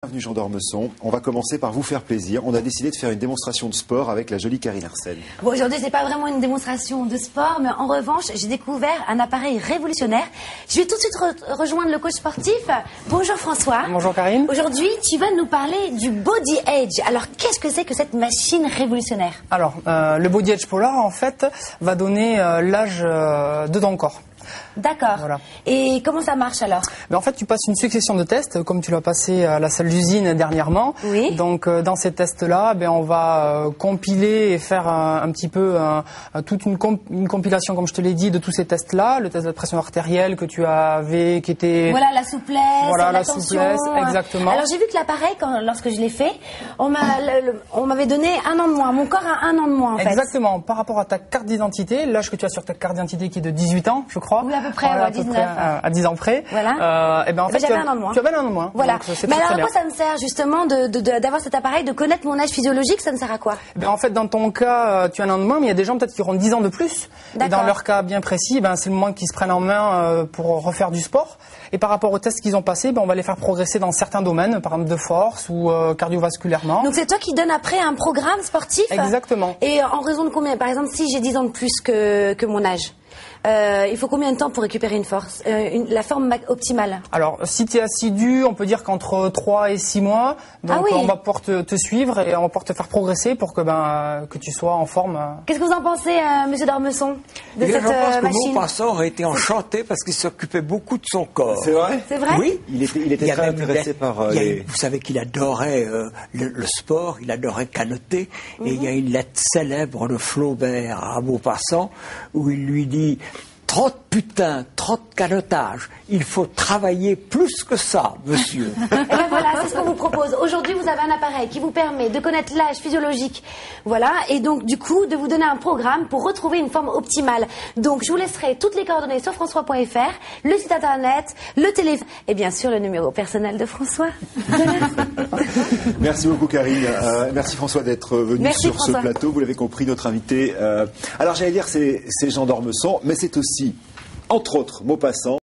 Bienvenue Jean d'Ormesson. On va commencer par vous faire plaisir. On a décidé de faire une démonstration de sport avec la jolie Karine Arsène. Bon, aujourd'hui, c'est pas vraiment une démonstration de sport, mais en revanche, j'ai découvert un appareil révolutionnaire. Je vais tout de suite rejoindre le coach sportif. Bonjour François. Bonjour Karine. Aujourd'hui, tu vas nous parler du Body Edge. Alors, qu'est-ce que c'est que cette machine révolutionnaire? Alors, le Body Edge Polar, en fait, va donner l'âge de ton corps. D'accord. Voilà. Et comment ça marche alors? En fait, tu passes une succession de tests, comme tu l'as passé à la salle d'usine dernièrement. Oui. Donc, dans ces tests-là, on va compiler et faire un petit peu toute une compilation, comme je te l'ai dit, de tous ces tests-là. Le test de pression artérielle que tu avais, qui était... Voilà, la souplesse, voilà, la tension, souplesse, exactement. Alors, j'ai vu que l'appareil, lorsque je l'ai fait, on m'avait donné 1 an de moins. Mon corps a 1 an de moins, en fait. Exactement. Par rapport à ta carte d'identité, l'âge que tu as sur ta carte d'identité qui est de 18 ans, je crois. Oui, à peu près, voilà, à 19. À 10 ans près. Voilà. En fait, j'avais 1 an de moins. Tu avais 1 an de moins. Voilà. Donc, c'est mais très, alors, très à quoi bien. ça me sert, justement, d'avoir cet appareil, de connaître mon âge physiologique? Ça me sert à quoi? En fait, dans ton cas, tu as 1 an de moins, mais il y a des gens peut-être qui auront 10 ans de plus. Et dans leur cas bien précis, c'est le moment qu'ils se prennent en main pour refaire du sport. Et par rapport aux tests qu'ils ont passés, on va les faire progresser dans certains domaines, par exemple de force ou cardiovasculairement. Donc c'est toi qui donnes après un programme sportif? Exactement. Et en raison de combien? Par exemple, si j'ai 10 ans de plus que mon âge, il faut combien de temps pour récupérer une force, la forme optimale? Alors, si tu es assidu, on peut dire qu'entre 3 et 6 mois. Donc, on va pouvoir te suivre et on va pouvoir te faire progresser pour que tu sois en forme. Qu'est-ce que vous en pensez, Monsieur d'Ormesson, de cette je pense que machine? mon passant aurait été enchanté parce qu'il s'occupait beaucoup de son corps. C'est vrai? C'est vrai? Oui. Il était très intéressé par les... Vous savez qu'il adorait le sport, il adorait canoter. Et il y a une lettre célèbre de Flaubert à Maupassant où il lui dit: trop de putain, trop de canotage. Il faut travailler plus que ça, monsieur. Et ben voilà, c'est ce qu'on vous propose. Aujourd'hui, vous avez un appareil qui vous permet de connaître l'âge physiologique. Voilà. Et donc, du coup, de vous donner un programme pour retrouver une forme optimale. Donc, je vous laisserai toutes les coordonnées sur françois.fr, le site internet, le téléphone et bien sûr le numéro personnel de François. Merci beaucoup Karine. Merci François d'être venu sur François. ce plateau. Vous l'avez compris, notre invité. Alors j'allais dire c'est Jean d'Ormesson, mais c'est aussi, entre autres, Maupassant.